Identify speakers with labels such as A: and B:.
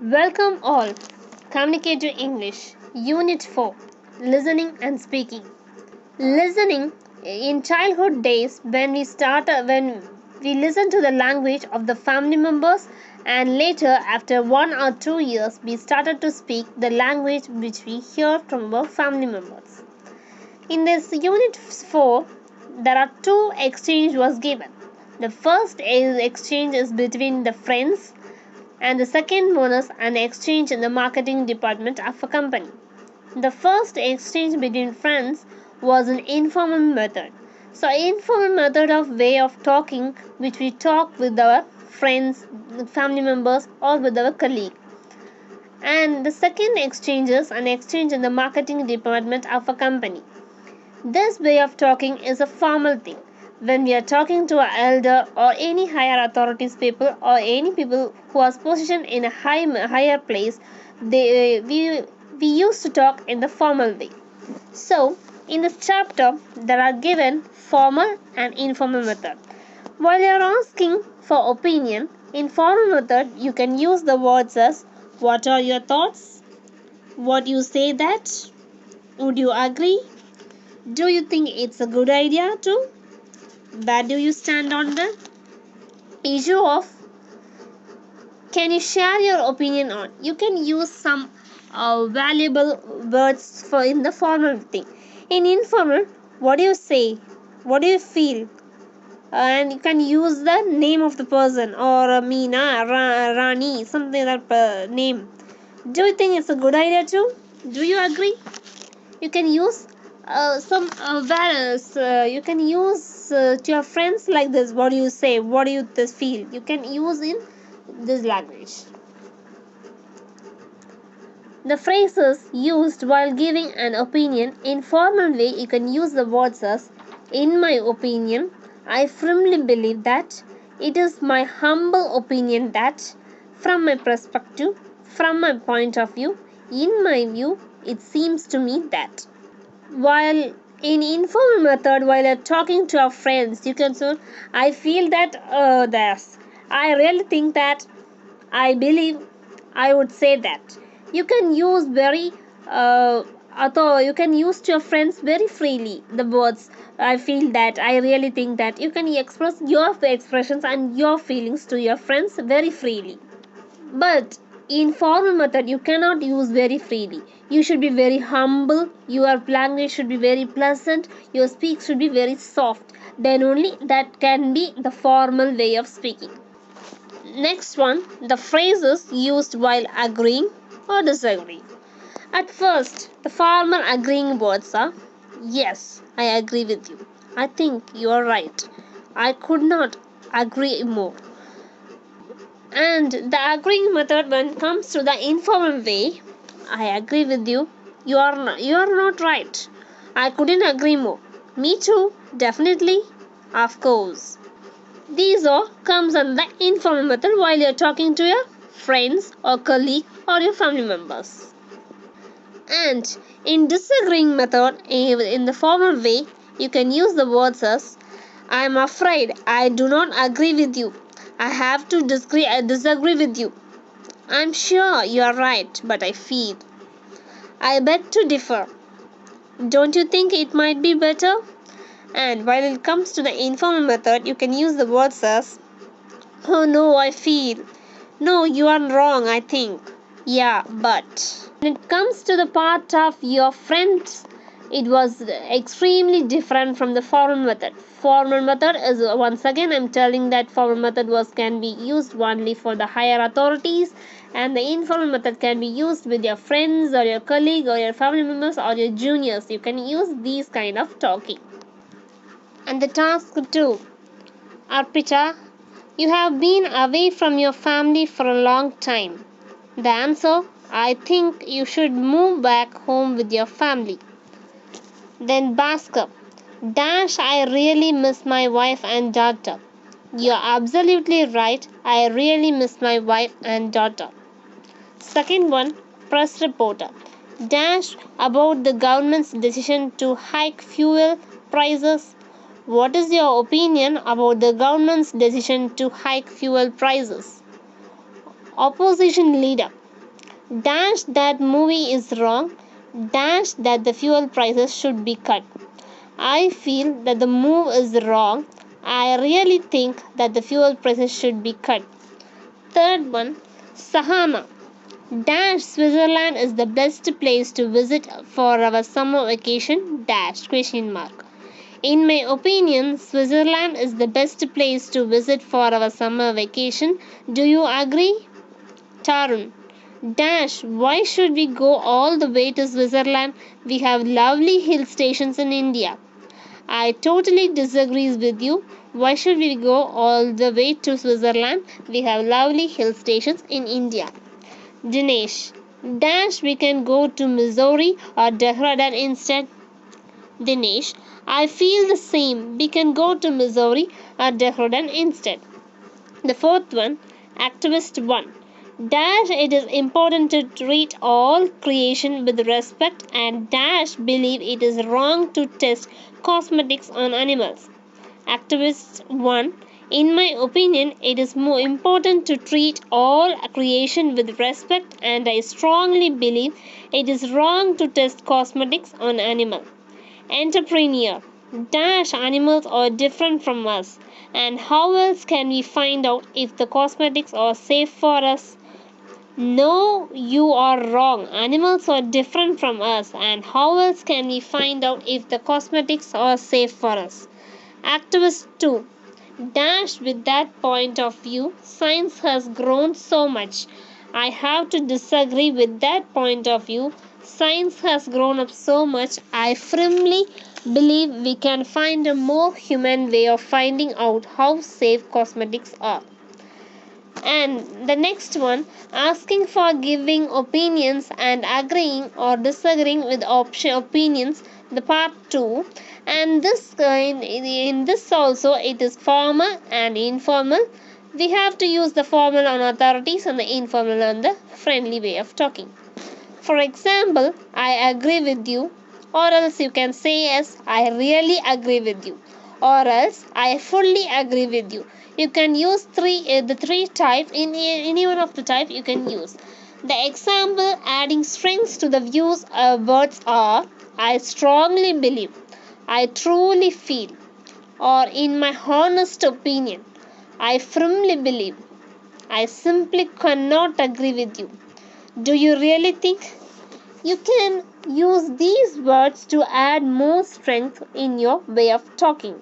A: Welcome all. Communicative English, Unit 4, Listening and Speaking. Listening in childhood days when we listen to the language of the family members, and later after 1 or 2 years we started to speak the language which we hear from our family members. In this Unit 4, there are two exchange was given. The first exchange is between the friends, and the second one is an exchange in the marketing department of a company. The first exchange between friends was an informal method. So informal method of way of talking which we talk with our friends, family members or with our colleague. And the second exchange is an exchange in the marketing department of a company. This way of talking is a formal thing. When we are talking to an elder or any higher authorities people or any people who are positioned in a higher place, we used to talk in the formal way. So, in this chapter, there are given formal and informal method. While you are asking for opinion, in formal method, you can use the words as "What are your thoughts? What you say that? Would you agree? Do you think it's a good idea too? Where do you stand on the issue of? Can you share your opinion on? You can use some valuable words for in the formal thing. In informal, what do you say? What do you feel? And you can use the name of the person or Meena, Rani, something like that name. Do you think it's a good idea too? Do you agree? You can use some values. You can use to your friends like this. What do you say? What do you this feel? You can use in this language. The phrases used while giving an opinion in formal way, you can use the words as "in my opinion," "I firmly believe that," "it is my humble opinion that," "from my perspective," "from my point of view," "in my view," "it seems to me that." While in informal method, while you're talking to your friends, you can say, "I feel that this," "I really think that," "I believe," "I would say that." You can use you can use to your friends very freely the words "I feel that," "I really think that." You can express your expressions and your feelings to your friends very freely. But in formal method, you cannot use very freely. You should be very humble. Your language should be very pleasant. Your speech should be very soft. Then only that can be the formal way of speaking. Next one, the phrases used while agreeing or disagreeing. At first, the formal agreeing words are "Yes, I agree with you. I think you are right. I could not agree more." And the agreeing method, when it comes to the informal way, "I agree with you. You are not right. I couldn't agree more. Me too. Definitely. Of course." These all comes under the informal method while you're talking to your friends or colleague or your family members. And in disagreeing method, in the formal way, you can use the words as "I am afraid I do not agree with you. I have to disagree with you. I'm sure you are right, but I feel. I beg to differ. Don't you think it might be better?" And while it comes to the informal method, you can use the words as "Oh no, I feel." "No, you are wrong, I think." "Yeah, but." When it comes to the part of your friends, it was extremely different from the formal method. Formal method is, once again I'm telling that formal method can be used only for the higher authorities, and the informal method can be used with your friends or your colleague or your family members or your juniors. You can use these kind of talking. And the task 2. Arpita, you have been away from your family for a long time. The answer: I think you should move back home with your family. Then Bhaskar, dash, I really miss my wife and daughter. You're absolutely right. I really miss my wife and daughter. Second one, press reporter, dash, about the government's decision to hike fuel prices. What is your opinion about the government's decision to hike fuel prices? Opposition leader, Dash that movie is wrong. Dash that the fuel prices should be cut. I feel that the move is wrong. I really think that the fuel prices should be cut. Third one, Sahana. Dash Switzerland is the best place to visit for our summer vacation. Dash question mark. In my opinion, Switzerland is the best place to visit for our summer vacation. Do you agree? Tarun. Dash, why should we go all the way to Switzerland? We have lovely hill stations in India. I totally disagree with you. Why should we go all the way to Switzerland? We have lovely hill stations in India. Dinesh. Dash, we can go to Missouri or Dehradun instead. Dinesh, I feel the same. We can go to Missouri or Dehradun instead. The fourth one, activist 1. Dash, it is important to treat all creation with respect, and Dash believe it is wrong to test cosmetics on animals. Activist 1. In my opinion, it is more important to treat all creation with respect, and I strongly believe it is wrong to test cosmetics on animals. Entrepreneur. Dash, animals are different from us, and how else can we find out if the cosmetics are safe for us? No, you are wrong. Animals are different from us, and how else can we find out if the cosmetics are safe for us? Activist 2. Dash, with that point of view, science has grown so much. I have to disagree with that point of view. Science has grown up so much. I firmly believe we can find a more human way of finding out how safe cosmetics are. And the next one, asking for giving opinions and agreeing or disagreeing with opinions, the part 2. And this in this also it is formal and informal. We have to use the formal on authorities and the informal on the friendly way of talking. For example, I agree with you, or else you can say yes, I really agree with you, or else I fully agree with you. You can use the three type in any one of the type you can use. The example adding strings to the views words are I strongly believe, I truly feel, or in my honest opinion, I firmly believe, I simply cannot agree with you. Do you really think? You can use these words to add more strength in your way of talking.